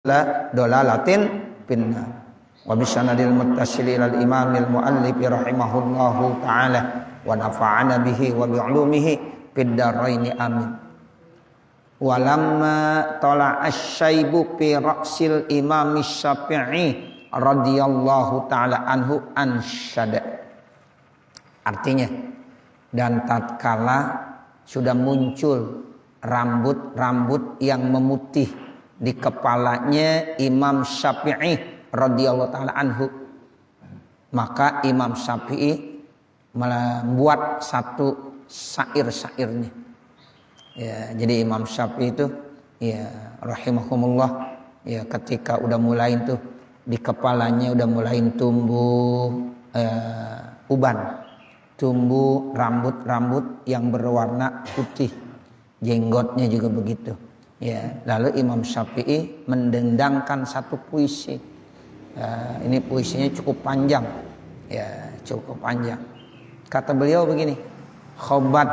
dolalatin finnar. Wa bisanadil muttasil ilal imamil muallif rahimahullahu ta'ala wa nafa'ana bihi wa bi'ulumihi fid dharaini amin. Walamma tala asyaibu fi ra'sil imam Syafi'i radhiyallahu ta'ala anhu ansyada. Artinya, dan tatkala sudah muncul rambut-rambut yang memutih di kepalanya Imam Syafi'i radhiyallahu ta'ala anhu, maka Imam Syafi'i membuat satu syair-syairnya. Ya, jadi Imam Syafi'i itu ya rahimahumullah ya, ketika udah mulai itu di kepalanya udah mulai tumbuh uban, tumbuh rambut-rambut yang berwarna putih, jenggotnya juga begitu. Ya, lalu Imam Syafi'i mendendangkan satu puisi. Ini puisinya cukup panjang, ya cukup panjang. Kata beliau begini: khobat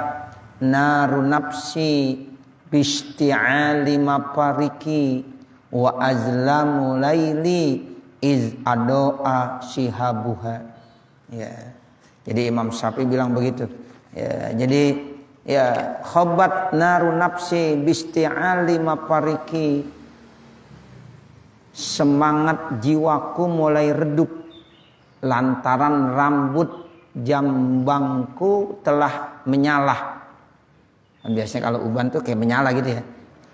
naru nafsi bisti'ali mafariki wa azlamu laili iz adoa shihabuha. Ya, jadi Imam Syafi'i bilang begitu. Ya, jadi ya khobat naru nafsi bisti'ali mafariki, semangat jiwaku mulai redup lantaran rambut jambangku telah menyala. Biasanya kalau uban tuh kayak menyala gitu ya.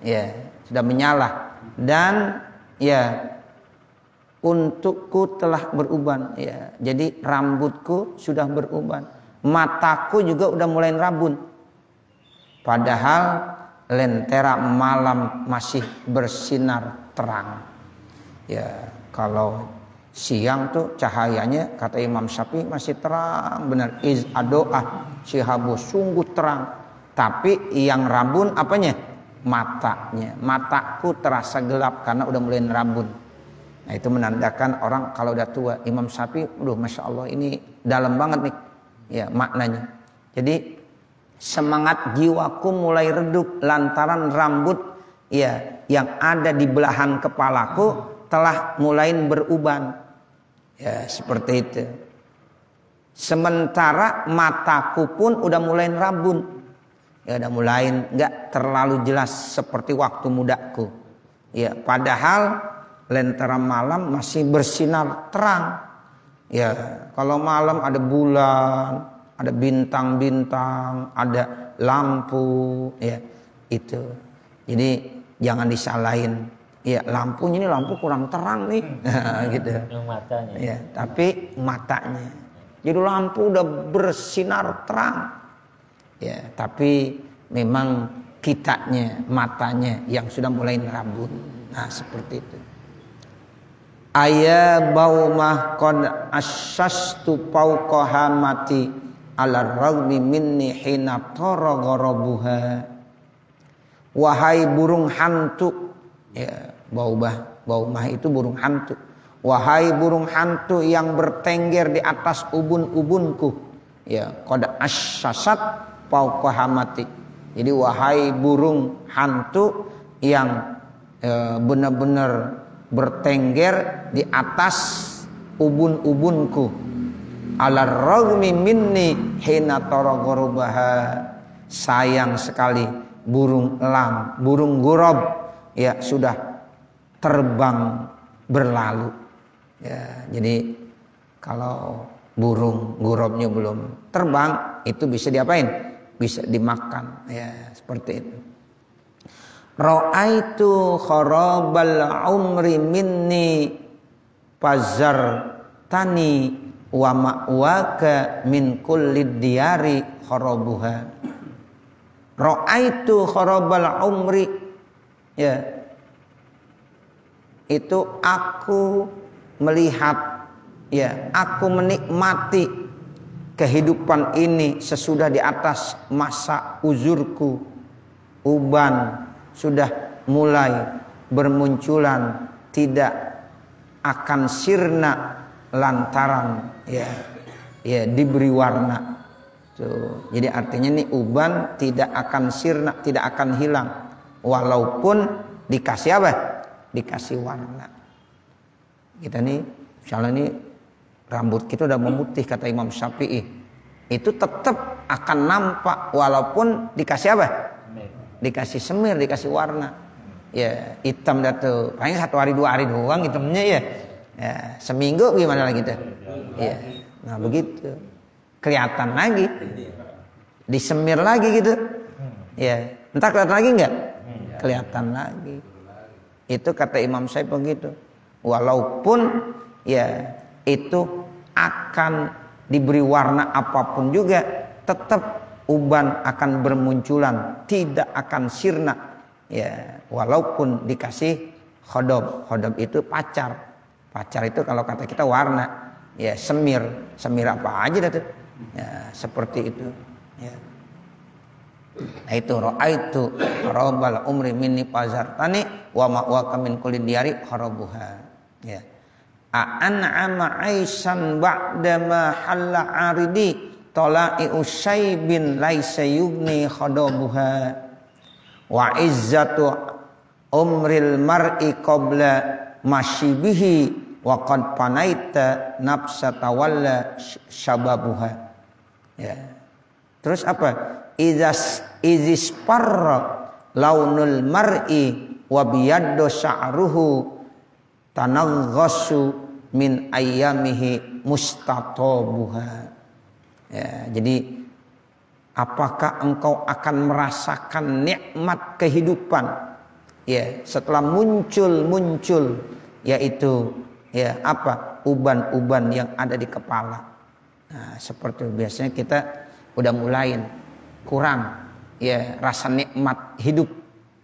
Ya, sudah menyala. Dan ya untukku telah beruban. Ya, jadi rambutku sudah beruban. Mataku juga udah mulai rabun. Padahal lentera malam masih bersinar terang. Ya, kalau siang tuh cahayanya kata Imam Syafi'i masih terang benar. Iz adoa shihabu, sungguh terang. Tapi yang rabun apanya? Matanya. Mataku terasa gelap karena udah mulai rabun. Nah, itu menandakan orang kalau udah tua. Imam Syafi'i, masya Allah ini dalam banget nih ya maknanya. Jadi semangat jiwaku mulai redup lantaran rambut ya yang ada di belahan kepalaku telah mulai beruban. Ya, seperti itu. Sementara mataku pun udah mulai rabun. Ya, udah mulai enggak terlalu jelas seperti waktu mudaku. Ya, padahal lentera malam masih bersinar terang. Ya, kalau malam ada bulan, ada bintang-bintang, ada lampu, ya itu. Jadi jangan disalahin. Ya, lampunya ini lampu kurang terang nih, gitu. Matanya. Ya, tapi matanya. Jadi lampu udah bersinar terang. Ya, tapi memang kitanya, matanya yang sudah mulai rabun. Nah, seperti itu. Aya baumah qad assastu fawqa mati ala ragmi minni hina tara gharabuha. Wahai burung hantu, ya baumah itu burung hantu. Wahai burung hantu yang bertengger di atas ubun-ubunku, ya qad assasat fawqa mati. Jadi wahai burung hantu yang benar-benar bertengger di atas ubun-ubunku, ala ragmi minni hina tara gharabaha. Sayang sekali burung elang, burung gurab ya sudah terbang berlalu. Ya, jadi kalau burung gurabnya belum terbang itu bisa diapain? Bisa dimakan. Ya, seperti itu. Ra'aitu kharabal umri minni pazar tani wa ma'waka min kulli diyari kharabuha. Ra'aitu kharabal umri, ya itu aku melihat, ya aku menikmati kehidupan ini sesudah di atas masa uzurku. Uban sudah mulai bermunculan, tidak akan sirna lantaran ya diberi warna. Tuh, jadi artinya nih uban tidak akan sirna, tidak akan hilang walaupun dikasih apa? dikasih warna. Kita nih, misalnya nih rambut kita udah memutih kata Imam Syafi'i, itu tetap akan nampak walaupun dikasih apa? Dikasih semir, dikasih warna. Ya, hitam dah tuh. Paling 1 hari 2 hari doang hitamnya ya. Ya, seminggu gimana lagi tuh? Ya. Nah, begitu. Kelihatan lagi. Disemir lagi gitu. Ya, entar kelihatan lagi enggak? Kelihatan lagi. Itu kata Imam Syafi'i begitu. Walaupun ya itu akan diberi warna apapun juga, tetap uban akan bermunculan, tidak akan sirna. Ya, walaupun dikasih khodob. Khodob itu pacar. Pacar itu kalau kata kita warna. Ya, semir. Semir apa aja dah tuh. Ya, seperti itu. Ya. Nah itu ra'aitu kharabal umri minni fazartani wa ma'waka min kulli diyari kharabuha. Ya. A'an'ama aisan ba'da ma halla aridi tala'i usaybin laisa yugni khadabuha wa izzatu umril mar'i qabla masyibihi wa qad panaita nafsa tawalla syababuha. Ya. Terus apa? Izis parra launul mar'i wa biyaddo sya'ruhu tanaghasu min ayyamihi mustatabuha. Ya, jadi apakah engkau akan merasakan nikmat kehidupan ya setelah muncul yaitu ya apa uban-uban yang ada di kepala. Nah, seperti biasanya kita udah mulai kurang ya rasa nikmat hidup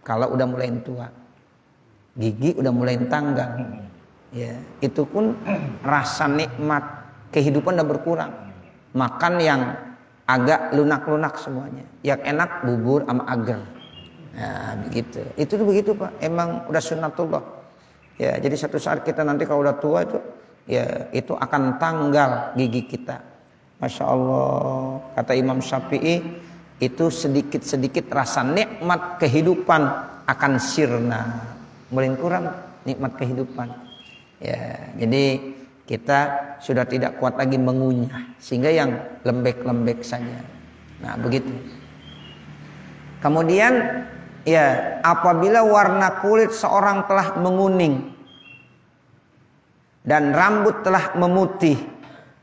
kalau udah mulai tua. Gigi udah mulai tanggal. Ya, itu pun rasa nikmat kehidupan udah berkurang. Makan yang agak lunak-lunak semuanya. Yang enak bubur sama agar. Nah, begitu. Itu tuh begitu, Pak. Emang udah sunnatullah. Ya, jadi satu saat kita nanti kalau udah tua itu ya itu akan tanggal gigi kita. Masya Allah, kata Imam Syafi'i, itu sedikit-sedikit rasa nikmat kehidupan akan sirna, mulai kurang nikmat kehidupan. Ya, jadi kita sudah tidak kuat lagi mengunyah, sehingga yang lembek-lembek saja. Nah, begitu. Kemudian, ya, apabila warna kulit seorang telah menguning dan rambut telah memutih,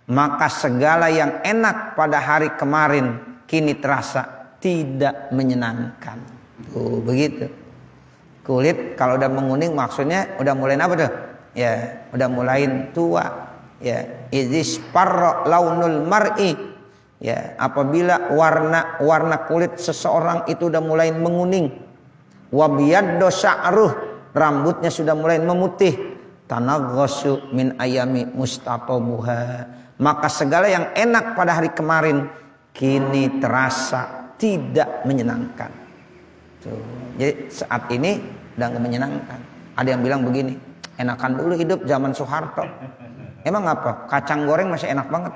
maka segala yang enak pada hari kemarin kini terasa tidak menyenangkan. Tuh, begitu. Kulit kalau udah menguning maksudnya udah mulai apa tuh? Ya, udah mulai tua. Ya, izis parra launul mar'i. Ya, apabila warna kulit seseorang itu udah mulai menguning. Wa biyaddo sya'ruh, rambutnya sudah mulai memutih. Tanaghasu min ayami mustatabuha. Maka segala yang enak pada hari kemarin kini terasa tidak menyenangkan. Tuh. Jadi saat ini udah gak menyenangkan. Ada yang bilang begini, enakan dulu hidup zaman Soeharto. Emang apa? Kacang goreng masih enak banget.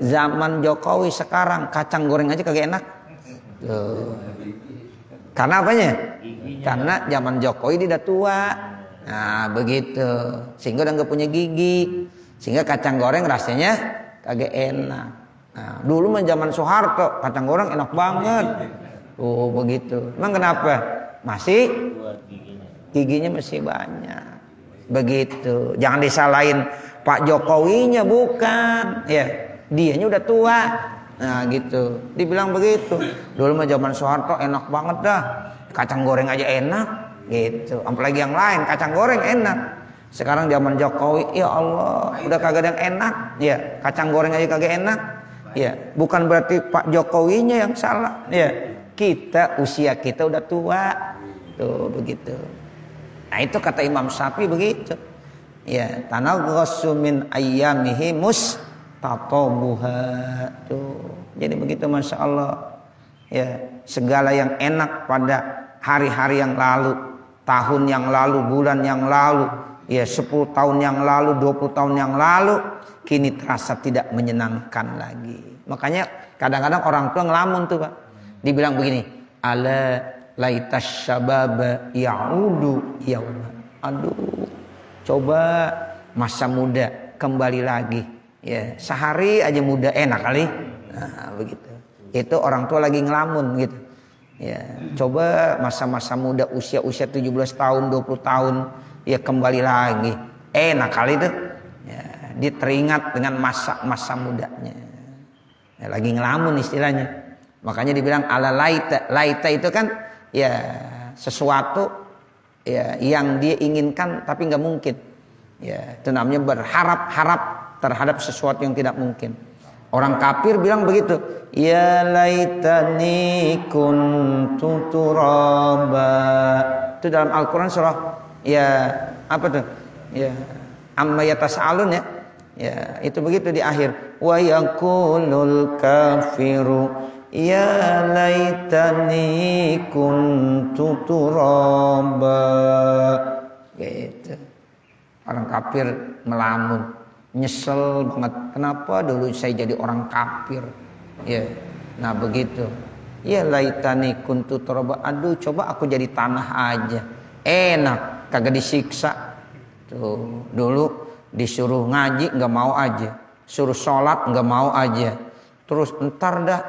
Zaman Jokowi sekarang kacang goreng aja kagak enak. Tuh. Karena apanya? Karena zaman Jokowi dia udah tua. Nah begitu. Sehingga udah gak punya gigi. Sehingga kacang goreng rasanya kagak enak. Nah, dulu mah zaman Soeharto kacang goreng enak banget. Oh begitu. Emang kenapa? Masih giginya masih banyak. Begitu. Jangan disalahin Pak Jokowinya, bukan. Ya, dianya udah tua. Nah gitu. Dibilang begitu. Dulu mah zaman Soeharto enak banget dah. Kacang goreng aja enak. Gitu. Apalagi yang lain kacang goreng enak. Sekarang zaman Jokowi, ya Allah, udah kagak ada yang enak. Ya, kacang goreng aja kagak enak. Ya, bukan berarti Pak Jokowinya yang salah. Ya, kita usia kita udah tua. Tuh begitu. Nah, itu kata Imam Syafi'i begitu. Ya, tanaghasu min ayyamihi mustatabuha. Tuh. Jadi begitu, Masya Allah. Ya, segala yang enak pada hari-hari yang lalu, tahun yang lalu, bulan yang lalu, ya 10 tahun yang lalu, 20 tahun yang lalu, kini terasa tidak menyenangkan lagi. Makanya kadang-kadang orang tua ngelamun tuh, Pak. Dibilang begini, ala laitas syababa ya'udu yauma. Aduh, coba masa muda kembali lagi. Ya, sehari aja muda enak kali. Nah, begitu. Itu orang tua lagi ngelamun gitu. Ya, coba masa-masa muda usia 17 tahun, 20 tahun ya kembali lagi. Enak kali itu. Ya, dia teringat dengan masa mudanya. Ya, lagi ngelamun istilahnya. Makanya dibilang ala laita. Laita itu kan ya sesuatu ya yang dia inginkan tapi nggak mungkin. Ya, itu namanya berharap-harap terhadap sesuatu yang tidak mungkin. Orang kafir bilang begitu, ya laitani kuntu turaba. Itu dalam Al-Qur'an surah ya apa tuh? Ya amma yatasaalun ya. Ya, itu begitu di akhir. Wa yaqulul kafiru ya laitani kuntu turaba. Gitu. Orang kafir melamun, nyesel banget. Kenapa dulu saya jadi orang kafir? Ya, nah begitu. Ya laitani kuntu turaba. Aduh, coba aku jadi tanah aja. Enak, kagak disiksa. Tuh, dulu disuruh ngaji nggak mau aja, suruh sholat nggak mau aja. Terus entar dah,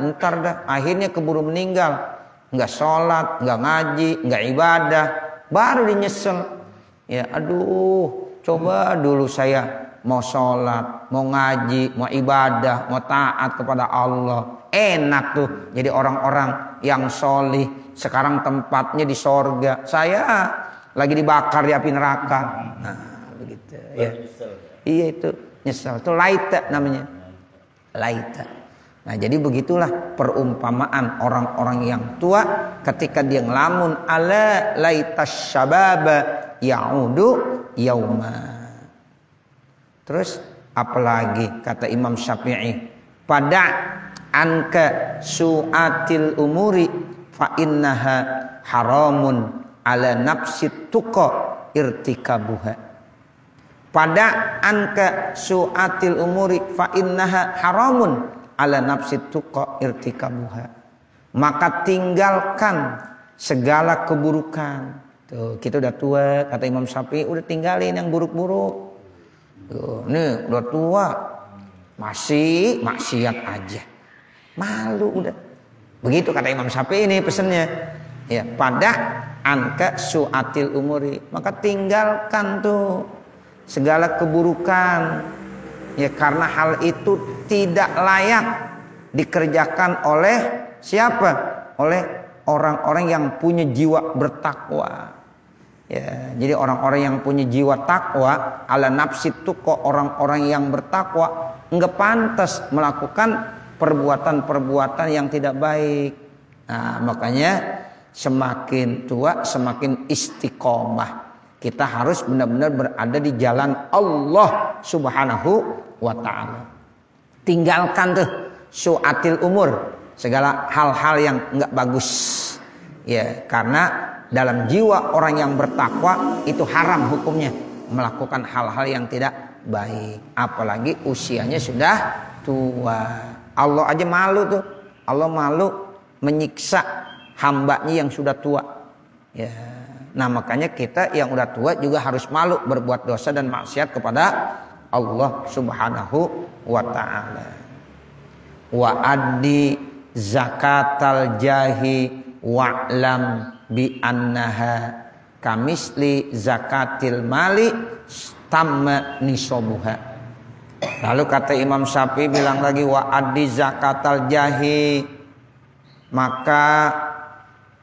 akhirnya keburu meninggal. Nggak sholat, nggak ngaji, nggak ibadah, baru dinyesel. Ya, aduh. Coba dulu saya mau sholat, mau ngaji, mau ibadah, mau taat kepada Allah. Enak tuh jadi orang-orang yang sholih. Sekarang tempatnya di sorga. Saya lagi dibakar di api neraka. Nah begitu ya. Iya itu nyesel. Itu laita namanya. Laita. Nah jadi begitulah perumpamaan orang-orang yang tua ketika dia ngelamun ala laitas syababa ya'udu yauma. Terus apalagi kata Imam Syafi'i, pada anka su'atil umuri fa innaha haramun ala nafsit tuqa irtikabuha. Pada anka su'atil umuri fa innaha haramun ala nafsit tuqa irtikabuha. Maka tinggalkan segala keburukan. Tuh, kita udah tua, kata Imam Syafi'i, udah tinggalin yang buruk-buruk. Tuh, nih udah tua, masih maksiat aja. Malu udah. Begitu kata Imam Syafi'i ini pesennya. Ya, pada angka su'atil umuri, maka tinggalkan tuh segala keburukan. Ya, karena hal itu tidak layak dikerjakan oleh siapa? Oleh orang-orang yang punya jiwa bertakwa. Ya, jadi orang-orang yang punya jiwa takwa, ala nafsi tuqa, orang-orang yang bertakwa enggak pantas melakukan perbuatan-perbuatan yang tidak baik. Nah, makanya semakin tua semakin istiqomah. Kita harus benar-benar berada di jalan Allah Subhanahu wa taala. Tinggalkan tuh su'atil umur, segala hal-hal yang enggak bagus. Ya, karena dalam jiwa orang yang bertakwa itu haram hukumnya melakukan hal-hal yang tidak baik, apalagi usianya sudah tua. Allah aja malu tuh. Allah malu menyiksa hambanya yang sudah tua. Ya. Nah, makanya kita yang udah tua juga harus malu berbuat dosa dan maksiat kepada Allah Subhanahu wa taala. Wa addi zakatal jahi wa'lam bi annaha kamisli zakatil mali tamma nisabuha. Lalu kata Imam Syafi'i bilang lagi wa addi zakatal jahi, maka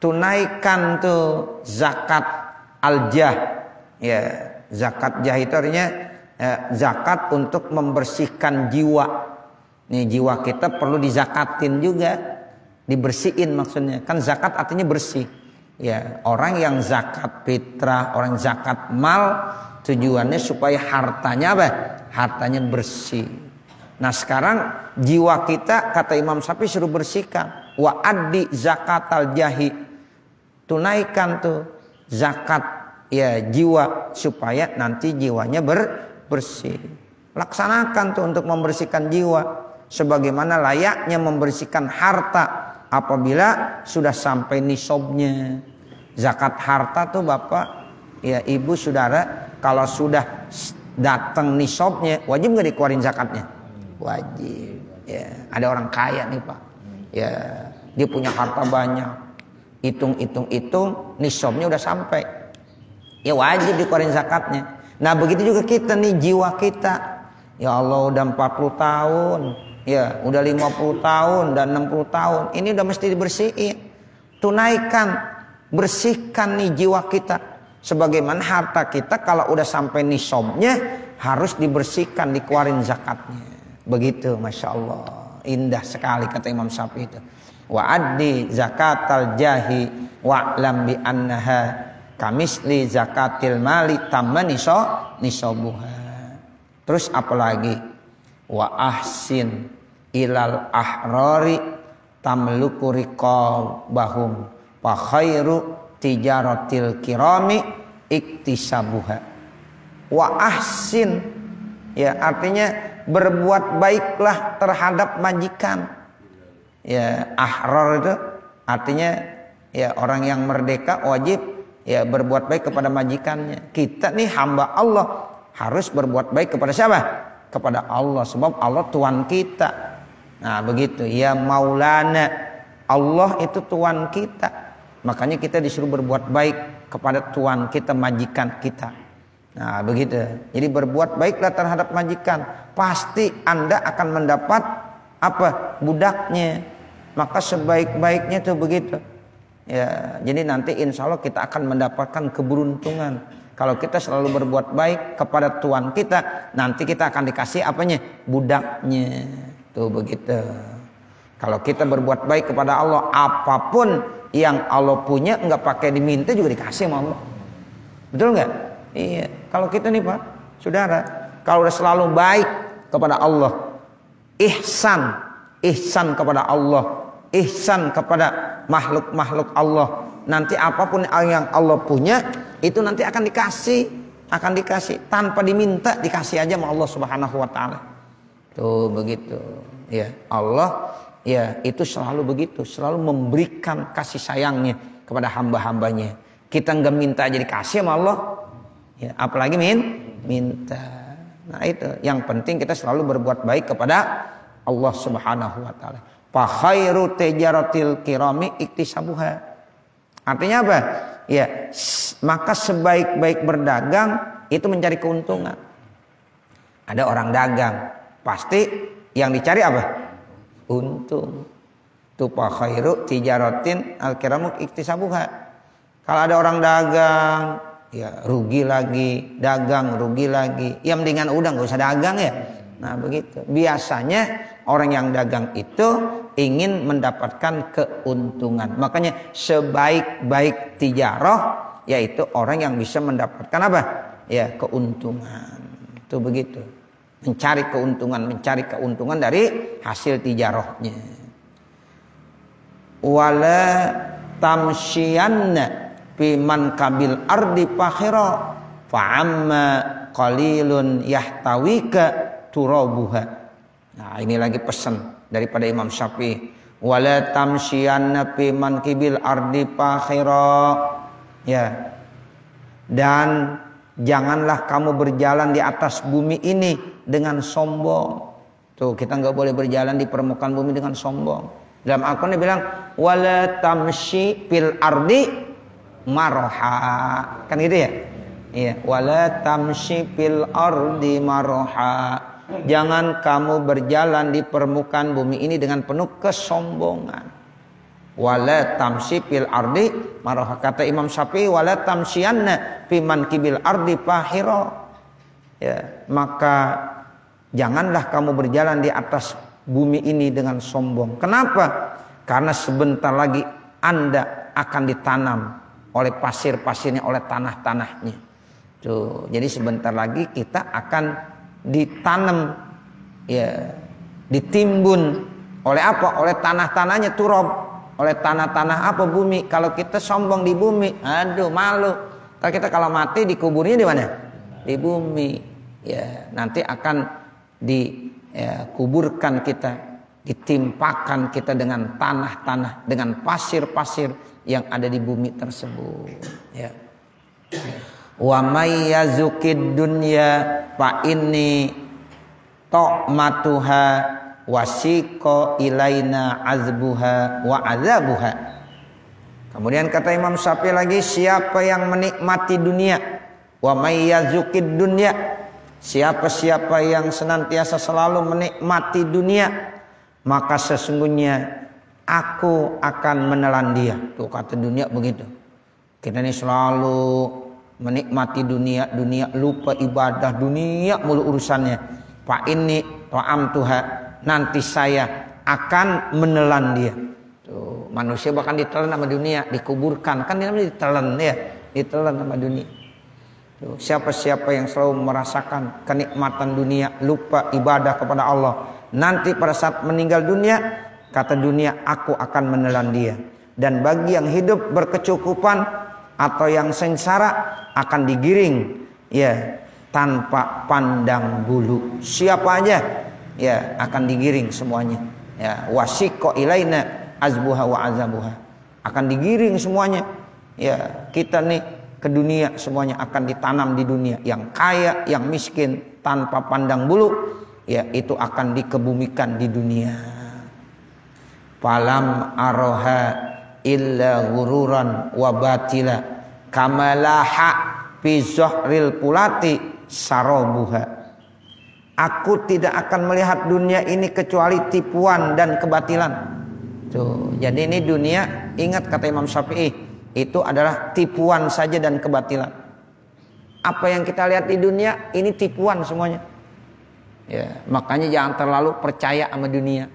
tunaikan tuh zakat al-jah. Ya, zakat jah itu artinya zakat untuk membersihkan jiwa. Nih, jiwa kita perlu dizakatin juga, dibersihin maksudnya. Kan zakat artinya bersih. Ya, orang yang zakat fitrah, orang zakat mal, tujuannya supaya hartanya apa? Hartanya bersih. Nah, sekarang jiwa kita kata Imam Syafi'i suruh bersihkan. Wa addi zakatal jahi. Tunaikan tuh zakat ya jiwa supaya nanti jiwanya bersih. Laksanakan tuh untuk membersihkan jiwa sebagaimana layaknya membersihkan harta apabila sudah sampai nisabnya. Zakat harta tuh Bapak, ya Ibu, Saudara, kalau sudah datang nisabnya, wajib nggak dikeluarin zakatnya? Wajib. Ya, ada orang kaya nih Pak. Ya, dia punya harta banyak. Hitung, nisabnya udah sampai. Ya wajib dikeluarin zakatnya. Nah, begitu juga kita nih, jiwa kita. Ya Allah, udah 40 tahun. Ya, udah 50 tahun dan 60 tahun. Ini udah mesti dibersihin. Tunaikan, bersihkan nih jiwa kita. Sebagaimana harta kita kalau udah sampai nisabnya harus dibersihkan, dikeluarin zakatnya. Begitu, Masya Allah. Indah sekali kata Imam Syafi'i itu. Wa addi zakatal jahi wa'lam bi annaha kamisli zakatil mali tamma nisabuha. Terus apalagi? Wa ahsin ilal ahrari tamluku riqabahum fa khairu tijaratil kirami iktisabuha. Wa ahsin, ya artinya berbuat baiklah terhadap majikan. Ya, ahrar itu artinya ya orang yang merdeka wajib ya berbuat baik kepada majikannya. Kita nih hamba Allah harus berbuat baik kepada siapa? Kepada Allah, sebab Allah Tuhan kita. Nah begitu, ya Maulana, Allah itu Tuhan kita. Makanya kita disuruh berbuat baik kepada Tuhan kita, majikan kita. Nah begitu, jadi berbuat baiklah terhadap majikan. Pasti Anda akan mendapat apa? Budaknya. Maka sebaik-baiknya tuh begitu. Ya, jadi nanti insya Allah kita akan mendapatkan keberuntungan. Kalau kita selalu berbuat baik kepada Tuhan kita, nanti kita akan dikasih apanya? Budaknya. Tuh begitu. Kalau kita berbuat baik kepada Allah, apapun yang Allah punya nggak pakai diminta juga dikasih sama Allah. Betul nggak? Iya. Kalau kita nih Pak, Saudara, kalau udah selalu baik kepada Allah, ihsan kepada Allah, ihsan kepada makhluk-makhluk Allah, nanti apapun yang Allah punya itu nanti akan dikasih tanpa diminta, dikasih aja sama Allah Subhanahu wa taala. Tuh begitu. Ya, Allah ya itu selalu begitu, selalu memberikan kasih sayangnya kepada hamba-hambanya. Kita nggak minta aja dikasih sama Allah. Ya, apalagi minta. Nah, itu yang penting kita selalu berbuat baik kepada Allah Subhanahu wa taala. Fa khairu tijaratil kirami iktisabuha. Artinya apa? Ya, maka sebaik-baik berdagang itu mencari keuntungan. Ada orang dagang, pasti yang dicari apa? Untung. Tu fa khairu tijaratin al-kiramu iktisabuha. Kalau ada orang dagang, ya rugi lagi, dagang rugi lagi. Ya mendingan udah nggak usah dagang ya. Nah begitu. Biasanya orang yang dagang itu ingin mendapatkan keuntungan. Makanya sebaik-baik tijarah yaitu orang yang bisa mendapatkan apa? Ya keuntungan. Itu begitu. Mencari keuntungan dari hasil tijarahnya. Wala tamsyianna biman kabil ardi fakhira fa'amma qalilun yahtawika turabuha. Nah ini lagi pesan daripada Imam Syafi'i. Wala tamsyianna fi mankibil ardi fakhira. Ya. Dan janganlah kamu berjalan di atas bumi ini dengan sombong. Tuh kita nggak boleh berjalan di permukaan bumi dengan sombong. Dalam Al-Quran dia bilang wala tamshi fil ardi marha. Kan gitu ya? Iya, wala tamshi fil ardi marha. Jangan kamu berjalan di permukaan bumi ini dengan penuh kesombongan. Wala tamshi fil ardi marha. Kata Imam Syafi'i wala tamsyianna fi mankibil ardi fahira. Ya, maka janganlah kamu berjalan di atas bumi ini dengan sombong. Kenapa? Karena sebentar lagi Anda akan ditanam oleh pasir-pasirnya, oleh tanah-tanahnya. Tuh, jadi sebentar lagi kita akan ditanam, ya, ditimbun oleh apa? Oleh tanah-tanahnya, turab, oleh tanah-tanah apa? Bumi. Kalau kita sombong di bumi, aduh malu. Kalau kita kalau mati dikuburnya di mana? Di bumi. Ya, nanti akan dikuburkan kita ditimpakan kita dengan tanah-tanah, dengan pasir-pasir yang ada di bumi tersebut. Ya. Wa may yazukid dunya fa inni ta'matuha wasiqa ilaina azbuha wa azabuha. Kemudian kata Imam Syafi'i lagi, siapa yang menikmati dunia, wa may yazukid dunya, siapa-siapa yang senantiasa selalu menikmati dunia, maka sesungguhnya aku akan menelan dia. Tuh kata dunia begitu. Kita ini selalu menikmati dunia, lupa ibadah, dunia mulu urusannya. Fa inni ta'amtuha, nanti saya akan menelan dia. Tuh, manusia bahkan ditelan sama dunia, dikuburkan. Kan dia namanya ditelan ya, ditelan sama dunia. Tuh, siapa-siapa yang selalu merasakan kenikmatan dunia, lupa ibadah kepada Allah, nanti pada saat meninggal dunia, kata dunia, aku akan menelan dia. Dan bagi yang hidup berkecukupan atau yang sengsara akan digiring ya tanpa pandang bulu. Siapa aja ya akan digiring semuanya. Ya, wasiqo ilaina azbuha wa azabuha. Akan digiring semuanya. Ya, kita nih ke dunia semuanya akan ditanam di dunia, yang kaya, yang miskin, tanpa pandang bulu, ya itu akan dikebumikan di dunia. Falam aroha illa gururan wa batila kamalaha fi zahril pulati sarobuha. Aku tidak akan melihat dunia ini kecuali tipuan dan kebatilan. Tuh, jadi ini dunia, ingat kata Imam Syafi'i, itu adalah tipuan saja dan kebatilan. Apa yang kita lihat di dunia ini tipuan semuanya. Ya, makanya jangan terlalu percaya sama dunia.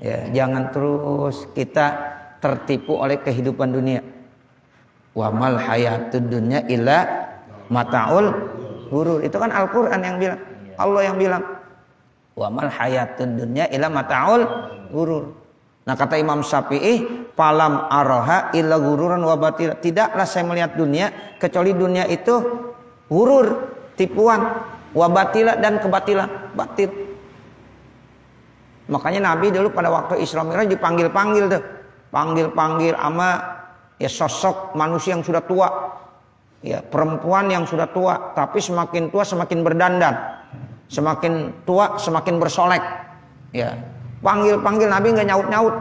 Ya, jangan terus kita tertipu oleh kehidupan dunia. Wa mal hayatud dunya illa mataul ghurur. Itu kan Al-Qur'an yang bilang. Allah yang bilang. Wa mal hayatud dunya illa mataul ghurur. Nah kata Imam Syafi'i, falam araha illa gururan wa batil. Tidaklah saya melihat dunia kecuali dunia itu ghurur, tipuan, wa batila dan kebatilan, batil. Makanya Nabi dulu pada waktu Isra Mi'raj dipanggil-panggil tuh. Panggil-panggil sama ya sosok manusia yang sudah tua. Ya, perempuan yang sudah tua, tapi semakin tua semakin berdandan. Semakin tua semakin bersolek. Ya. Panggil-panggil Nabi nggak nyaut-nyaut.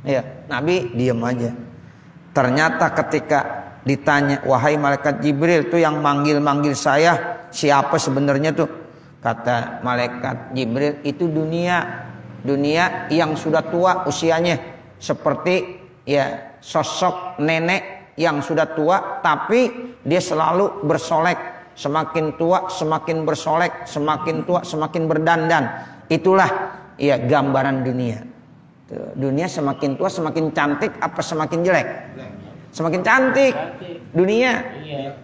Ya, Nabi diam aja. Ternyata ketika ditanya, wahai malaikat Jibril tuh yang manggil-manggil saya, siapa sebenarnya tuh? Kata malaikat Jibril, itu dunia. Dunia yang sudah tua usianya, seperti ya sosok nenek yang sudah tua, tapi dia selalu bersolek. Semakin tua semakin bersolek, semakin tua semakin berdandan. Itulah ya gambaran dunia. Tuh, dunia semakin tua semakin cantik apa semakin jelek? Semakin cantik. Dunia.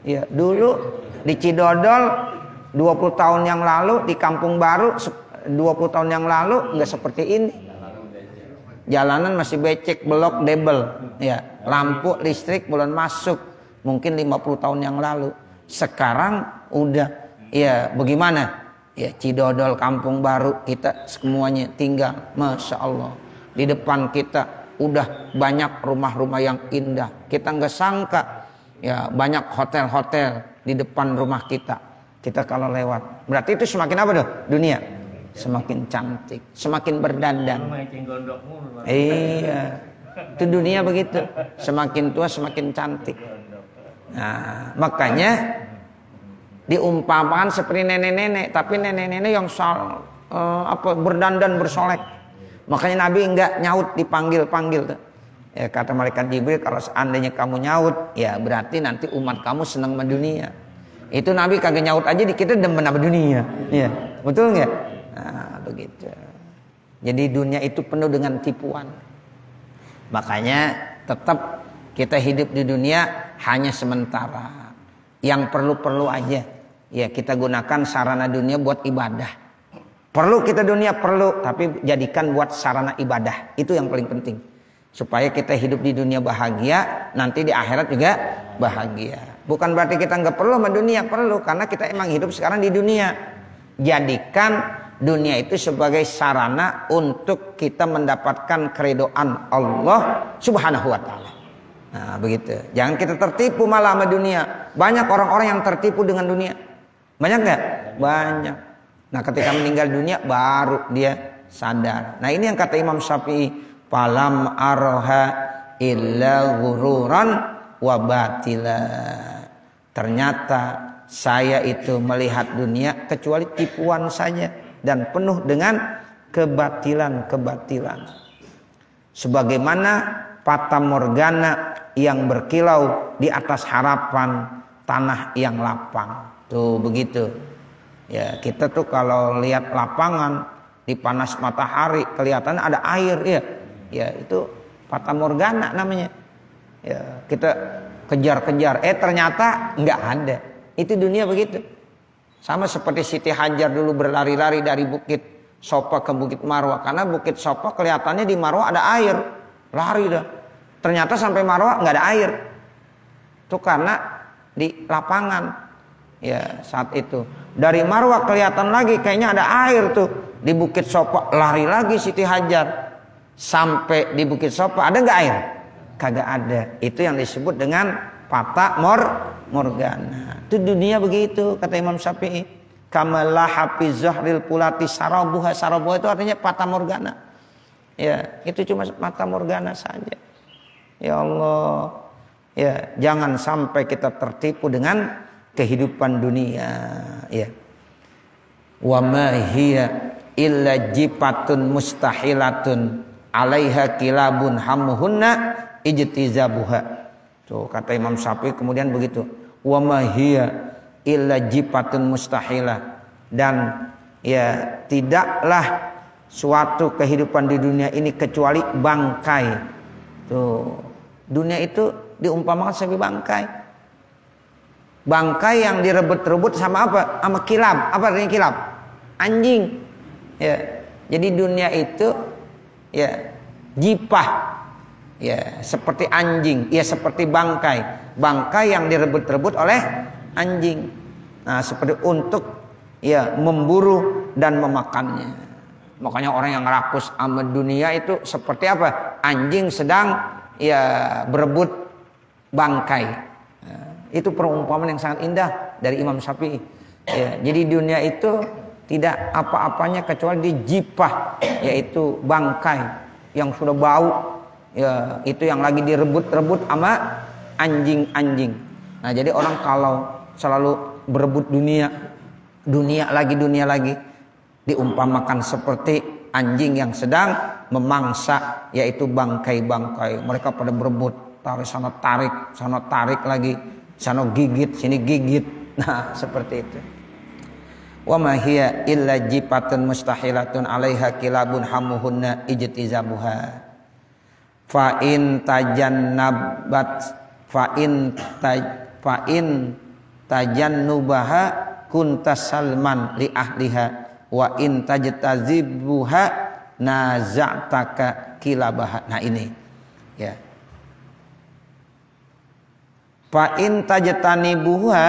Ya, dulu di Cidodol 20 tahun yang lalu, di Kampung Baru 20 tahun yang lalu nggak seperti ini. Jalanan masih becek, belok, debel. Ya, lampu listrik belum masuk. Mungkin 50 tahun yang lalu. Sekarang udah ya bagaimana? Ya, Cidodol, Kampung Baru, kita semuanya tinggal, Masya Allah. Di depan kita udah banyak rumah-rumah yang indah. Kita nggak sangka ya banyak hotel-hotel di depan rumah kita. Kita kalau lewat, berarti itu semakin apa tuh? Dunia semakin cantik, semakin berdandan. Iya, itu dunia begitu. Semakin tua semakin cantik. Nah, makanya diumpamakan seperti nenek-nenek, tapi nenek-nenek yang berdandan bersolek. Makanya Nabi enggak nyaut dipanggil-panggil tuh. Ya, kata malaikat Jibril, kalau seandainya kamu nyaut, ya berarti nanti umat kamu senang sama dunia. Itu Nabi kagak nyaut aja, kita demen sama dunia. Ya, betul nggak? Nah, begitu. Jadi dunia itu penuh dengan tipuan. Makanya tetap kita hidup di dunia hanya sementara. Yang perlu-perlu aja. Ya, kita gunakan sarana dunia buat ibadah. Perlu kita dunia, perlu, tapi jadikan buat sarana ibadah. Itu yang paling penting. Supaya kita hidup di dunia bahagia, nanti di akhirat juga bahagia. Bukan berarti kita nggak perlu sama dunia, perlu, karena kita emang hidup sekarang di dunia. Jadikan dunia itu sebagai sarana untuk kita mendapatkan keridhaan Allah Subhanahu wa taala. Nah, begitu. Jangan kita tertipu malah sama dunia. Banyak orang-orang yang tertipu dengan dunia. Banyak enggak? Banyak. Nah, ketika meninggal dunia baru dia sadar. Nah, ini yang kata Imam Syafi'i, falam arha illa ghururan wa batila. Ternyata saya itu melihat dunia kecuali tipuan saja dan penuh dengan kebatilan-kebatilan. Sebagaimana fata morgana yang berkilau di atas harapan tanah yang lapang. Tuh begitu. Ya, kita tuh kalau lihat lapangan di panas matahari kelihatan ada air ya. Ya, itu fata morgana namanya. Ya, kita kejar-kejar, ternyata enggak ada. Itu dunia begitu. Sama seperti Siti Hajar dulu berlari-lari dari Bukit Sofa ke Bukit Marwah. Karena Bukit Sofa kelihatannya di Marwah ada air. Lari dah. Ternyata sampai Marwah nggak ada air. Itu karena di lapangan. Ya saat itu. Dari Marwah kelihatan lagi kayaknya ada air tuh. Di Bukit Sofa lari lagi Siti Hajar. Sampai di Bukit Sofa ada nggak air? Kagak ada. Itu yang disebut dengan fata morgana. Itu dunia begitu kata Imam Syafi'i. Kamalah hafiz zahril pulati sarabuha. Sarabuha itu artinya fata morgana. Ya, itu cuma fata morgana saja. Ya Allah. Ya, jangan sampai kita tertipu dengan kehidupan dunia, ya. Wa ma hiya illa jifatun mustahilatun 'alaiha kilabun hamuhunna ijtizabuha. Tuh kata Imam Syafi'i kemudian begitu. Wa ma hiya illa jifatun mustahilah, dan ya tidaklah suatu kehidupan di dunia ini kecuali bangkai. Tuh, dunia itu diumpamakan sebagai bangkai. Bangkai yang direbut-rebut sama apa? Sama kilab. Apa artinya kilab? Anjing. Ya. Jadi dunia itu ya jipah. Ya, seperti anjing, ya seperti bangkai. Bangkai yang direbut-rebut oleh anjing. Nah, seperti untuk ya memburu dan memakannya. Makanya orang yang rakus sama dunia itu seperti apa? Anjing sedang ya berebut bangkai. Nah, itu perumpamaan yang sangat indah dari Imam Syafi'i. Ya, jadi dunia itu tidak apa-apanya kecuali dijipah, yaitu bangkai yang sudah bau. Ya, itu yang lagi direbut-rebut sama anjing-anjing. Nah, jadi orang kalau selalu berebut dunia lagi, diumpamakan seperti anjing yang sedang memangsa, yaitu bangkai-bangkai. Mereka pada berebut, tarik sana tarik lagi, sana gigit, sini gigit. Nah, seperti itu. Wa ma hiya illa jifatun mustahilatun 'alaiha kilabun hamuhunna ijtizabuha. Fa in tajannubaha kunta salman li ahliha wa in tajtazibuha naza'taka kilabaha. Nah ini ya. Fa in tajtanibuha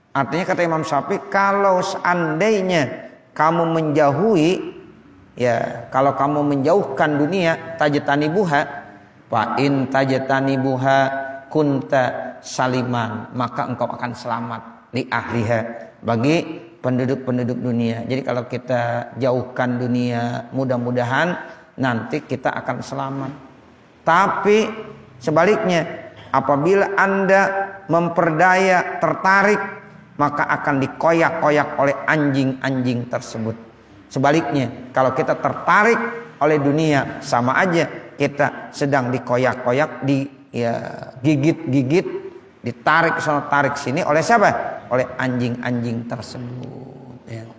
artinya kata Imam Syafi'i, kalau seandainya kamu menjauhi, ya, kalau kamu menjauhkan dunia, tajtanibuha, fa in tajtanibuha kunta saliman, maka engkau akan selamat li ahliha, bagi penduduk-penduduk dunia. Jadi kalau kita jauhkan dunia, mudah-mudahan nanti kita akan selamat. Tapi sebaliknya, apabila Anda memperdaya, tertarik, maka akan dikoyak-koyak oleh anjing-anjing tersebut. Sebaliknya, kalau kita tertarik oleh dunia, sama aja kita sedang dikoyak-koyak, digigit-gigit, ditarik sana tarik sini oleh siapa? Oleh anjing-anjing tersebut. Ya.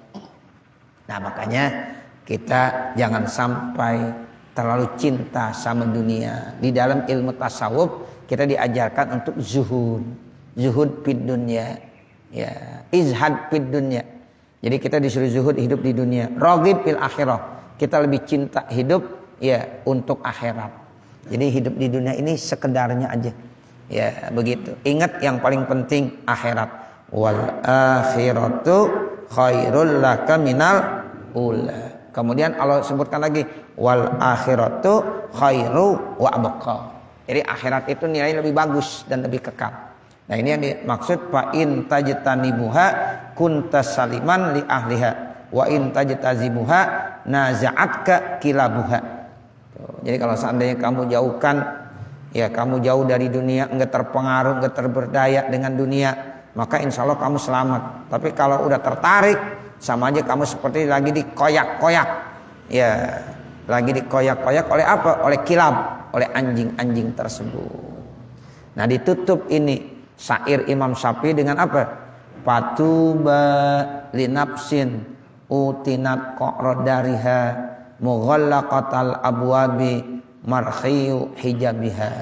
Nah, makanya kita jangan sampai terlalu cinta sama dunia. Di dalam ilmu tasawuf kita diajarkan untuk zuhud fid dunya. Ya, izhad fid dunya. Jadi kita disuruh zuhud hidup di dunia. Raghib fil akhirah. Kita lebih cinta hidup ya untuk akhirat. Jadi hidup di dunia ini sekedarnya aja. Ya, begitu. Ingat yang paling penting akhirat. Wal akhiratu khairul laka minal ula. Kemudian Allah sebutkan lagi wal akhiratu khairu wa abqa. Jadi akhirat itu nilai lebih bagus dan lebih kekal. Nah ini yang dimaksud fa in tajtanibuha kuntas saliman li ahliha wa in tajtazibuha naza'atka kilabuha. Jadi kalau seandainya kamu jauhkan, ya kamu jauh dari dunia, enggak terpengaruh, enggak terberdaya dengan dunia, maka insya Allah kamu selamat. Tapi kalau udah tertarik, sama aja kamu seperti lagi dikoyak-koyak. Ya, lagi dikoyak-koyak oleh apa? Oleh kilab, oleh anjing-anjing tersebut. Nah ditutup ini syair Imam Syafi'i dengan apa? Fatuba linafsin utinat qa'radariha mughallaqatal abwabi markhiyu hijabiha.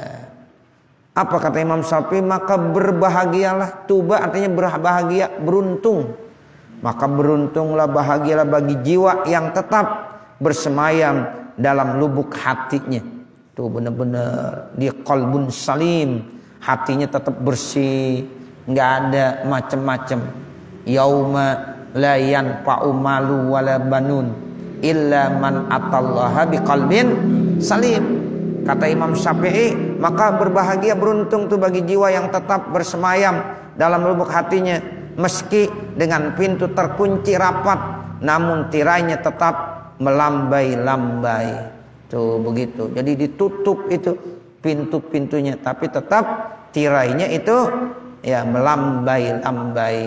Apa kata Imam Syafi'i? Maka berbahagialah. Tuba artinya berbahagia, beruntung. Maka beruntunglah, bahagialah bagi jiwa yang tetap bersemayam dalam lubuk hatinya. Tuh benar-benar dia qalbun salim, hatinya tetap bersih, nggak ada macam-macam. Yauma la yanfa'u malu wala banun illa man atallaha biqalbin salim. Kata Imam Syafi'i, maka berbahagia, beruntung tuh bagi jiwa yang tetap bersemayam dalam lubuk hatinya, meski dengan pintu terkunci rapat, namun tirainya tetap melambai-lambai. Tuh begitu. Jadi ditutup itu pintu-pintunya, tapi tetap tirainya itu ya melambai-lambai.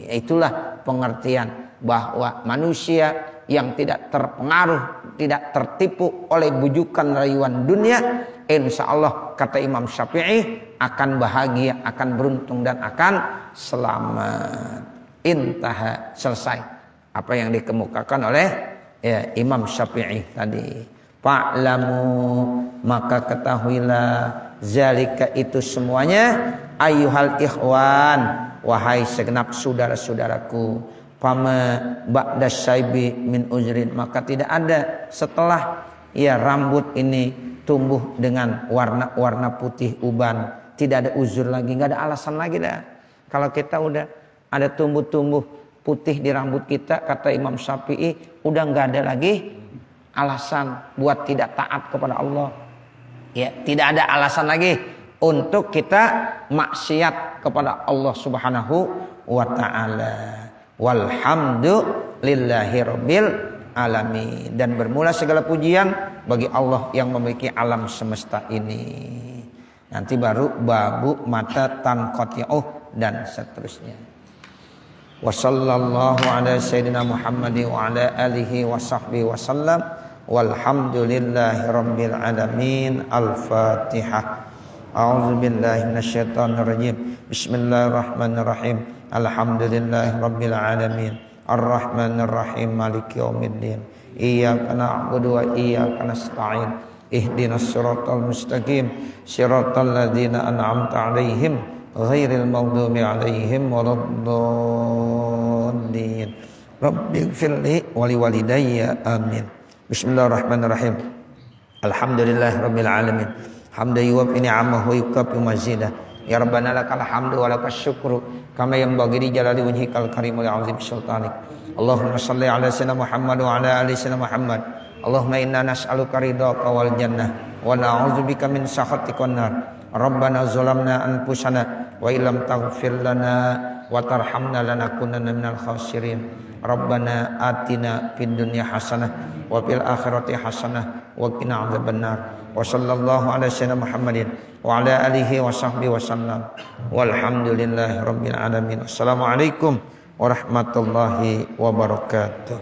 Itulah pengertian bahwa manusia yang tidak terpengaruh, tidak tertipu oleh bujukan rayuan dunia, insya Allah kata Imam Syafi'i akan bahagia, akan beruntung dan akan selamat. Intaha, selesai apa yang dikemukakan oleh ya, Imam Syafi'i tadi. Fa'lamu, maka ketahuilah, zalika itu semuanya, ayyuhal ikhwan, wahai segenap saudara-saudaraku, fama ba'da syaibi min uzrin, maka tidak ada setelah ya rambut ini tumbuh dengan warna-warna putih uban, tidak ada uzur lagi, nggak ada alasan lagi dah. Kalau kita udah ada tumbuh-tumbuh putih di rambut kita, kata Imam Syafi'i, udah nggak ada lagi alasan buat tidak taat kepada Allah. Ya, tidak ada alasan lagi untuk kita maksiat kepada Allah Subhanahu wa taala. Walhamdulillahi rabbil alamin. Dan bermula segala pujian bagi Allah yang memiliki alam semesta ini. Nanti baru babu mata tanqati'uh dan seterusnya. Wa sallallahu ala sayyidina Muhammadin wa ala alihi wa sahbihi wa sallam. Walhamdulillahi rabbil alamin. Al-Fatihah. A'udzu billahi minasyaitonir rajim. Bismillahirrahmanirrahim. Alhamdulillahi rabbil alamin. Ar-Rahmanir Rahim. Maliki yaumiddin. Iyyaka na'budu wa iyyaka nasta'in. Ihdinas siratal mustaqim. Siratal ladzina an'amta 'alaihim ghairil maghdubi 'alaihim waladdallin. Rabbighfirli wa liwalidayya. Amin. Bismillahirrahmanirrahim. Alhamdulillahirabbil alamin. Hamdan yuwaffi ni'amahu wa yukafi mazidah. Ya Rabbana lakal hamdu wa lakas syukru kama yanbaghi li jalali wajhikal karimul azim sultanik. Allahumma shalli ala sayyidina Muhammad wa ala ali sayyidina Muhammad. Allahumma inna nas'aluka ridhaka wal jannah wa na'udzubika min sakhatika wan nar. Rabbana zalamna anfusana wa illam taghfir lana wa tarhamna lanakunanna minal khasirin. Rabbana atina fid dunya hasanah wa fil akhirati hasanah wa qina adzabannar. Wa sallallahu ala sayyidina Muhammadin wa ala alihi wa sahbihi wa sallam. Walhamdulillahi rabbil alamin. Assalamualaikum warahmatullahi wabarakatuh.